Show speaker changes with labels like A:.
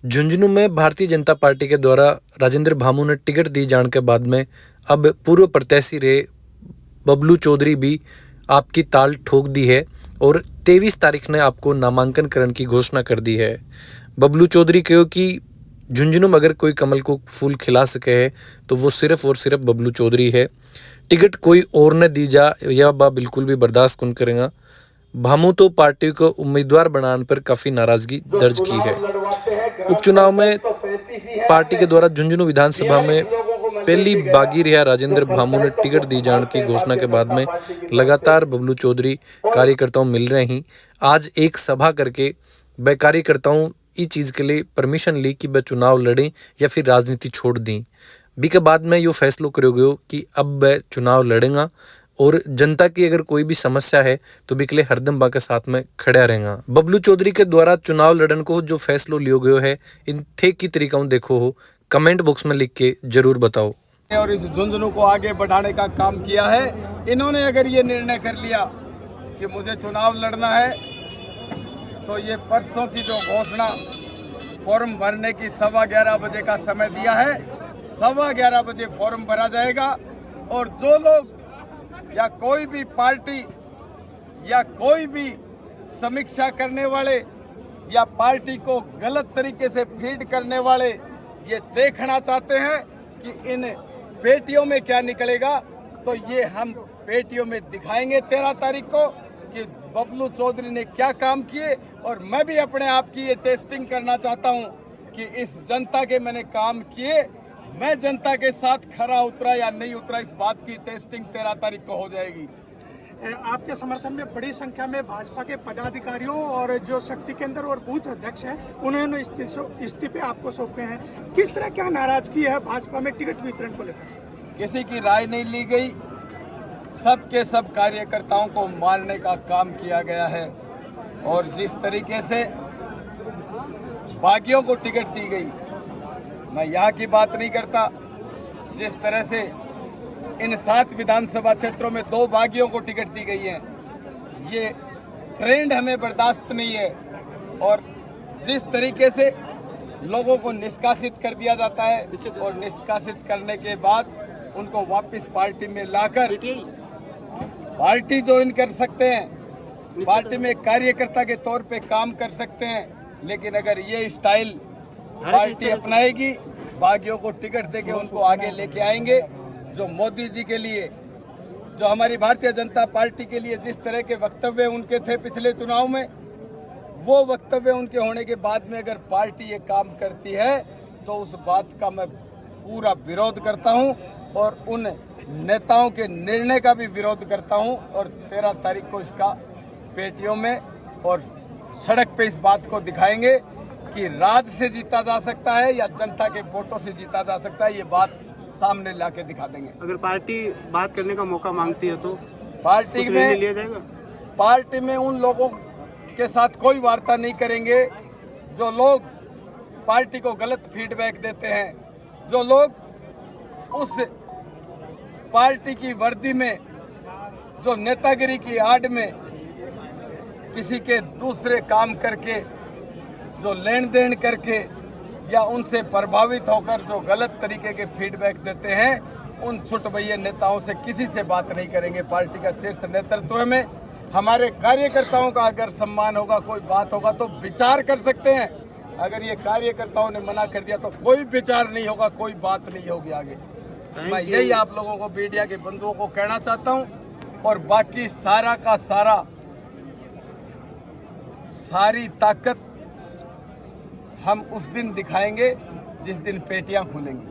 A: झुंझुनू में भारतीय जनता पार्टी के द्वारा राजेंद्र भामू ने टिकट दी जाने के बाद में अब पूर्व प्रत्याशी रहे बबलू चौधरी भी आपकी ताल ठोक दी है और 23 तारीख ने आपको नामांकन करने की घोषणा कर दी है। बबलू चौधरी कहो कि झुंझुनू में अगर कोई कमल को फूल खिला सके है तो वो सिर्फ और सिर्फ बबलू चौधरी है। टिकट कोई और न दी जा यह बा बिल्कुल भी बर्दाश्त कौन करेगा। भामू तो पार्टी को उम्मीदवार बनाने पर काफी नाराजगी दर्ज की है। उपचुनाव में पार्टी के द्वारा झुंझुनू विधानसभा में पहली बागी रहा राजेंद्र भामू ने टिकट दी जाने की घोषणा के बाद में लगातार बबलू चौधरी कार्यकर्ताओं मिल रहे हैं। आज एक सभा करके वह कार्यकर्ताओं इस चीज के लिए परमिशन ली कि वह चुनाव लड़ें या फिर राजनीति छोड़ दी। बी के बाद में यो फैसलो करो गयो कि अब वह चुनाव लड़ेगा और जनता की अगर कोई भी समस्या है तो भी के लिए हरदम बा के साथ में खड़ा रहेगा। बबलू चौधरी के द्वारा चुनाव लड़ने को जो फैसलो लियो गयो है इन थे की तरीका देखो हो कमेंट बॉक्स में लिख के जरूर बताओ।
B: और इस झुंझुनू को आगे बढ़ाने का काम किया है। इन्होंने अगर ये निर्णय कर लिया कि मुझे चुनाव लड़ना है तो ये परसों की जो घोषणा फॉर्म भरने की 11:15 बजे का समय दिया है, 11:15 बजे फॉर्म भरा जाएगा और जो लोग या कोई भी पार्टी या कोई भी समीक्षा करने वाले या पार्टी को गलत तरीके से फीड करने वाले ये देखना चाहते हैं कि इन पेटियों में क्या निकलेगा, तो ये हम पेटियों में दिखाएंगे 13 तारीख को कि बबलू चौधरी ने क्या काम किए। और मैं भी अपने आप की ये टेस्टिंग करना चाहता हूँ कि इस जनता के मैंने काम किए, मैं जनता के साथ खरा उतरा या नहीं उतरा, इस बात की टेस्टिंग 13 तारीख को हो जाएगी।
C: आपके समर्थन में बड़ी संख्या में भाजपा के पदाधिकारियों और जो शक्ति केंद्र और बूथ अध्यक्ष हैं उन्होंने इस्तीफे आपको सौंपे हैं। किस तरह क्या नाराजगी है भाजपा में टिकट वितरण को लेकर?
B: किसी की राय नहीं ली गई, सबके सब कार्यकर्ताओं को मारने का काम किया गया है और जिस तरीके से बागियों को टिकट दी गई, मैं यहाँ की बात नहीं करता, जिस तरह से इन 7 विधानसभा क्षेत्रों में 2 बागियों को टिकट दी गई है, ये ट्रेंड हमें बर्दाश्त नहीं है। और जिस तरीके से लोगों को निष्कासित कर दिया जाता है और निष्कासित करने के बाद उनको वापस पार्टी में लाकर पार्टी ज्वाइन कर सकते हैं, पार्टी में कार्यकर्ता के तौर पे काम कर सकते हैं, लेकिन अगर ये स्टाइल पार्टी अपनाएगी, बागियों को टिकट देके उनको आगे लेके आएंगे। जो मोदी जी के लिए, जो हमारी भारतीय जनता पार्टी के लिए जिस तरह के वक्तव्य उनके थे पिछले चुनाव में, वो वक्तव्य उनके होने के बाद में अगर पार्टी ये काम करती है तो उस बात का मैं पूरा विरोध करता हूं और उन नेताओं के निर्णय का भी विरोध करता हूं। और 13 तारीख को इसका पेटियों में और सड़क पे इस बात को दिखाएंगे कि राज से जीता जा सकता है या जनता के वोटों से जीता जा सकता है, ये बात सामने लाके दिखा देंगे।
D: अगर पार्टी बात करने का मौका मांगती है तो
B: पार्टी में
D: लिया जाएगा।
B: पार्टी में उन लोगों के साथ कोई वार्ता नहीं करेंगे जो लोग पार्टी को गलत फीडबैक देते हैं, जो लोग उस पार्टी की वर्दी में, जो नेतागिरी की आड़ में किसी के दूसरे काम करके, जो लेन देन करके या उनसे प्रभावित होकर जो गलत तरीके के फीडबैक देते हैं, उन छुटभैये नेताओं से किसी से बात नहीं करेंगे। पार्टी का शीर्ष नेतृत्व में हमारे कार्यकर्ताओं का अगर सम्मान होगा, कोई बात होगा तो विचार कर सकते हैं। अगर ये कार्यकर्ताओं ने मना कर दिया तो कोई विचार नहीं होगा, कोई बात नहीं होगी आगे। मैं यही आप लोगों को, मीडिया के बंधुओं को कहना चाहता हूँ और बाकी सारा का सारी ताकत हम उस दिन दिखाएंगे जिस दिन पेटियां खुलेंगी।